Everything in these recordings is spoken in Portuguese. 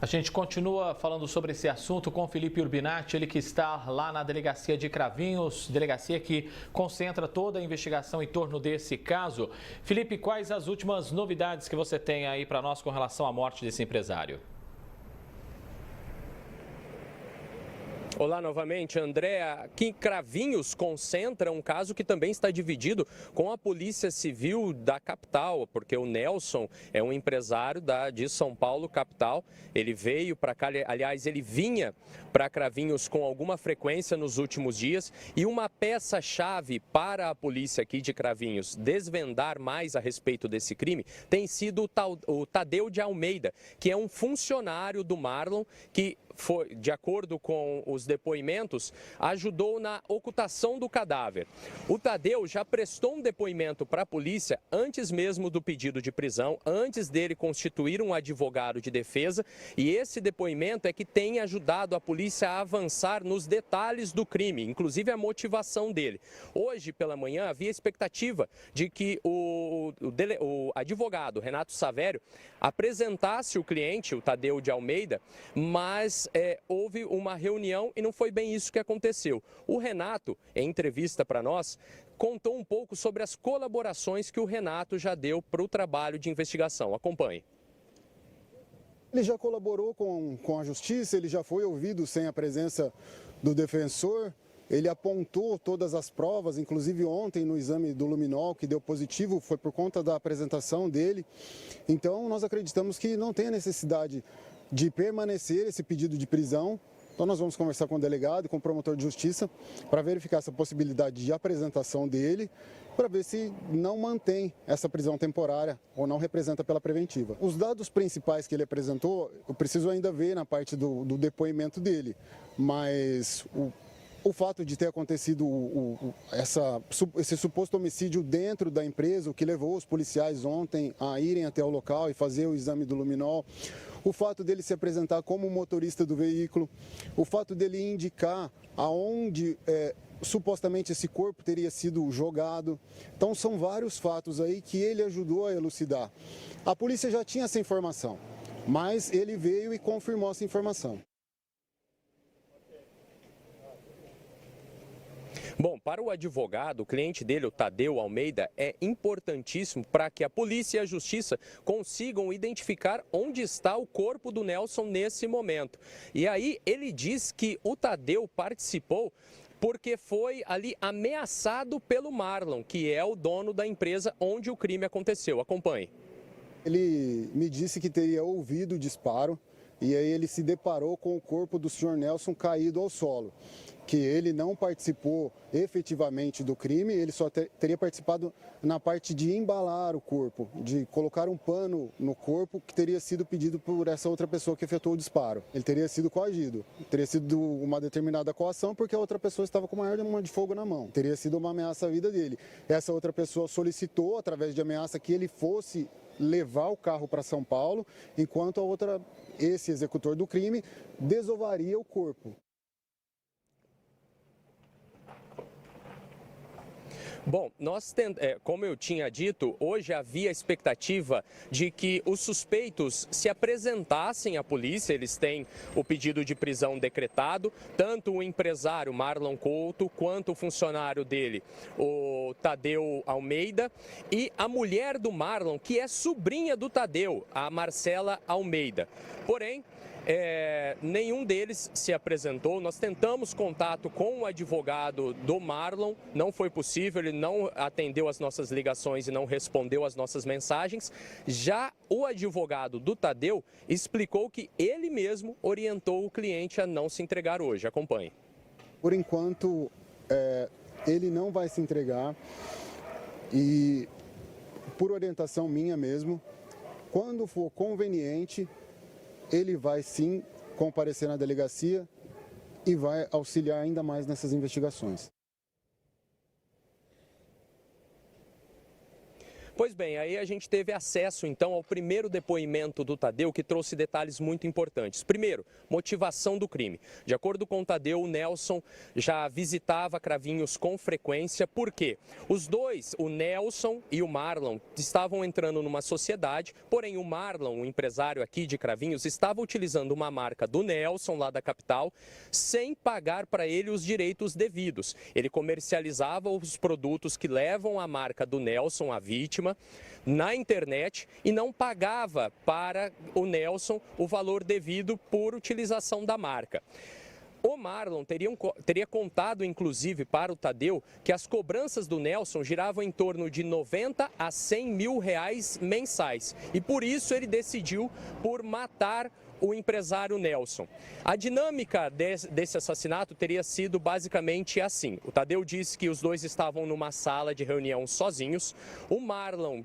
A gente continua falando sobre esse assunto com Felipe Urbinati, ele que está lá na delegacia de Cravinhos, delegacia que concentra toda a investigação em torno desse caso. Felipe, quais as últimas novidades que você tem aí para nós com relação à morte desse empresário? Olá novamente, André. Aqui em Cravinhos concentra um caso que também está dividido com a Polícia Civil da capital, porque o Nelson é um empresário de São Paulo, capital. Ele veio para cá, aliás, ele vinha para Cravinhos com alguma frequência nos últimos dias, e uma peça-chave para a polícia aqui de Cravinhos desvendar mais a respeito desse crime tem sido o Tadeu de Almeida, que é um funcionário do Marlon que foi, de acordo com os depoimentos, ajudou na ocultação do cadáver. O Tadeu já prestou um depoimento para a polícia antes mesmo do pedido de prisão, antes dele constituir um advogado de defesa, e esse depoimento é que tem ajudado a polícia a avançar nos detalhes do crime, inclusive a motivação dele. Hoje pela manhã havia expectativa de que o advogado Renato Savério apresentasse o cliente, o Tadeu de Almeida, mas houve uma reunião e não foi bem isso que aconteceu. O Renato, em entrevista para nós, contou um pouco sobre as colaborações que o Renato já deu para o trabalho de investigação. Acompanhe. Ele já colaborou com a justiça, ele já foi ouvido sem a presença do defensor. Ele apontou todas as provas, inclusive ontem no exame do luminol, que deu positivo, foi por conta da apresentação dele. Então nós acreditamos que não tem a necessidade de permanecer esse pedido de prisão. Então nós vamos conversar com o delegado e com o promotor de justiça para verificar essa possibilidade de apresentação dele, para ver se não mantém essa prisão temporária ou não representa pela preventiva. Os dados principais que ele apresentou, eu preciso ainda ver na parte do depoimento dele, mas o fato de ter acontecido esse suposto homicídio dentro da empresa, o que levou os policiais ontem a irem até o local e fazer o exame do luminol, o fato dele se apresentar como motorista do veículo, o fato dele indicar aonde supostamente esse corpo teria sido jogado. Então são vários fatos aí que ele ajudou a elucidar. A polícia já tinha essa informação, mas ele veio e confirmou essa informação. Bom, para o advogado, o cliente dele, o Tadeu Almeida, é importantíssimo para que a polícia e a justiça consigam identificar onde está o corpo do Nelson nesse momento. E aí ele diz que o Tadeu participou porque foi ali ameaçado pelo Marlon, que é o dono da empresa onde o crime aconteceu. Acompanhe. Ele me disse que teria ouvido o disparo e aí ele se deparou com o corpo do senhor Nelson caído ao solo, que ele não participou efetivamente do crime, ele só teria participado na parte de embalar o corpo, de colocar um pano no corpo que teria sido pedido por essa outra pessoa que efetuou o disparo. Ele teria sido coagido, teria sido uma determinada coação porque a outra pessoa estava com uma arma de fogo na mão, teria sido uma ameaça à vida dele. Essa outra pessoa solicitou, através de ameaça, que ele fosse levar o carro para São Paulo, enquanto esse executor do crime desovaria o corpo. Bom, como eu tinha dito, hoje havia expectativa de que os suspeitos se apresentassem à polícia. Eles têm o pedido de prisão decretado, tanto o empresário Marlon Couto, quanto o funcionário dele, o Tadeu Almeida, e a mulher do Marlon, que é sobrinha do Tadeu, a Marcela Almeida. Porém, nenhum deles se apresentou. Nós tentamos contato com o advogado do Marlon, não foi possível, ele não atendeu as nossas ligações e não respondeu às nossas mensagens. Já o advogado do Tadeu explicou que ele mesmo orientou o cliente a não se entregar hoje. Acompanhe. Por enquanto, ele não vai se entregar e, por orientação minha mesmo, quando for conveniente, ele vai sim comparecer na delegacia e vai auxiliar ainda mais nessas investigações. Pois bem, aí a gente teve acesso então ao primeiro depoimento do Tadeu, que trouxe detalhes muito importantes. Primeiro, motivação do crime. De acordo com o Tadeu, o Nelson já visitava Cravinhos com frequência, porque os dois, o Nelson e o Marlon, estavam entrando numa sociedade, porém o Marlon, o empresário aqui de Cravinhos, estava utilizando uma marca do Nelson, lá da capital, sem pagar para ele os direitos devidos. Ele comercializava os produtos que levam a marca do Nelson, a vítima, na internet e não pagava para o Nelson o valor devido por utilização da marca. O Marlon teria contado, inclusive, para o Tadeu, que as cobranças do Nelson giravam em torno de 90 a 100 mil reais mensais. E por isso ele decidiu por matar o empresário Nelson. A dinâmica desse assassinato teria sido basicamente assim. O Tadeu disse que os dois estavam numa sala de reunião sozinhos. O Marlon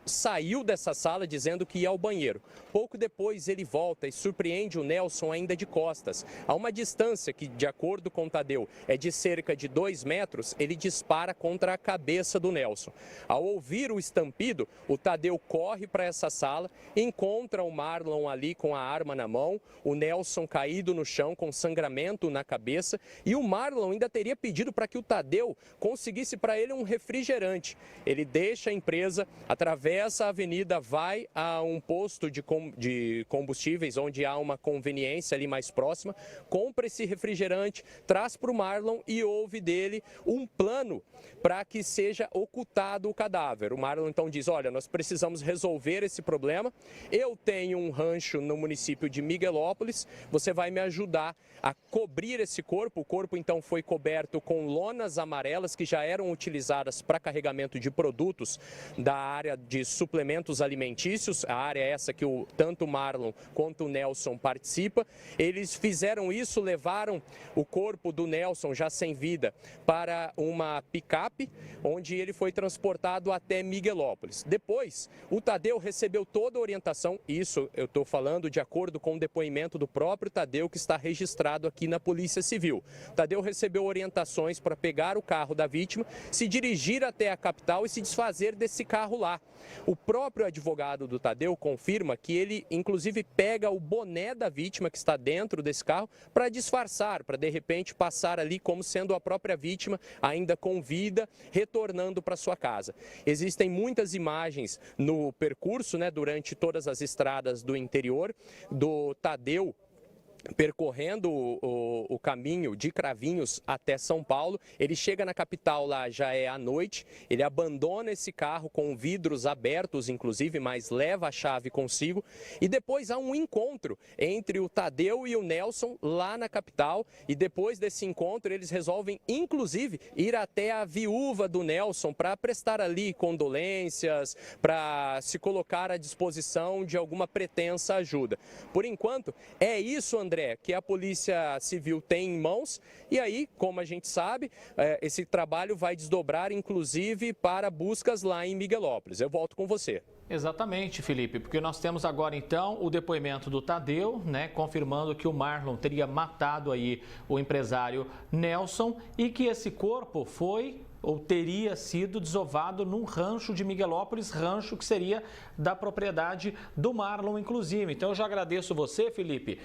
saiu dessa sala dizendo que ia ao banheiro. Pouco depois ele volta e surpreende o Nelson ainda de costas. A uma distância que, de acordo com o Tadeu, é de cerca de 2 metros, ele dispara contra a cabeça do Nelson. Ao ouvir o estampido, o Tadeu corre para essa sala, encontra o Marlon ali com a arma na mão, o Nelson caído no chão com sangramento na cabeça, e o Marlon ainda teria pedido para que o Tadeu conseguisse para ele um refrigerante. Ele deixa a empresa, atravessa a avenida, vai a um posto de combustíveis onde há uma conveniência ali mais próxima, compra esse refrigerante, traz para o Marlon e ouve dele um plano para que seja ocultado o cadáver. O Marlon então diz: olha, nós precisamos resolver esse problema, eu tenho um rancho no município de Miguelópolis, você vai me ajudar a cobrir esse corpo. O corpo então foi coberto com lonas amarelas que já eram utilizadas para carregamento de produtos da área de suplementos alimentícios, a área essa que tanto o Marlon quanto o Nelson participa. Eles fizeram isso, levaram o corpo do Nelson já sem vida para uma picape, onde ele foi transportado até Miguelópolis. Depois, o Tadeu recebeu toda a orientação, isso eu estou falando de acordo com o depoimento do próprio Tadeu, que está registrado aqui na Polícia Civil. Tadeu recebeu orientações para pegar o carro da vítima, se dirigir até a capital e se desfazer desse carro lá. O próprio advogado do Tadeu confirma que ele, inclusive, pega o boné da vítima que está dentro desse carro para disfarçar, para de repente passar ali como sendo a própria vítima, ainda com vida, retornando para sua casa. Existem muitas imagens no percurso, durante todas as estradas do interior, do Tadeu percorrendo o caminho de Cravinhos até São Paulo. Ele chega na capital, lá já é à noite, ele abandona esse carro com vidros abertos, inclusive, mas leva a chave consigo, e depois há um encontro entre o Tadeu e o Nelson lá na capital, e depois desse encontro eles resolvem, inclusive, ir até a viúva do Nelson para prestar ali condolências, para se colocar à disposição de alguma pretensa ajuda. Por enquanto, é isso, André, que a Polícia Civil tem em mãos, e aí, como a gente sabe, esse trabalho vai desdobrar, inclusive, para buscas lá em Miguelópolis. Eu volto com você. Exatamente, Felipe, porque nós temos agora, então, o depoimento do Tadeu, confirmando que o Marlon teria matado aí o empresário Nelson e que esse corpo foi ou teria sido desovado num rancho de Miguelópolis, rancho que seria da propriedade do Marlon, inclusive. Então, eu já agradeço você, Felipe,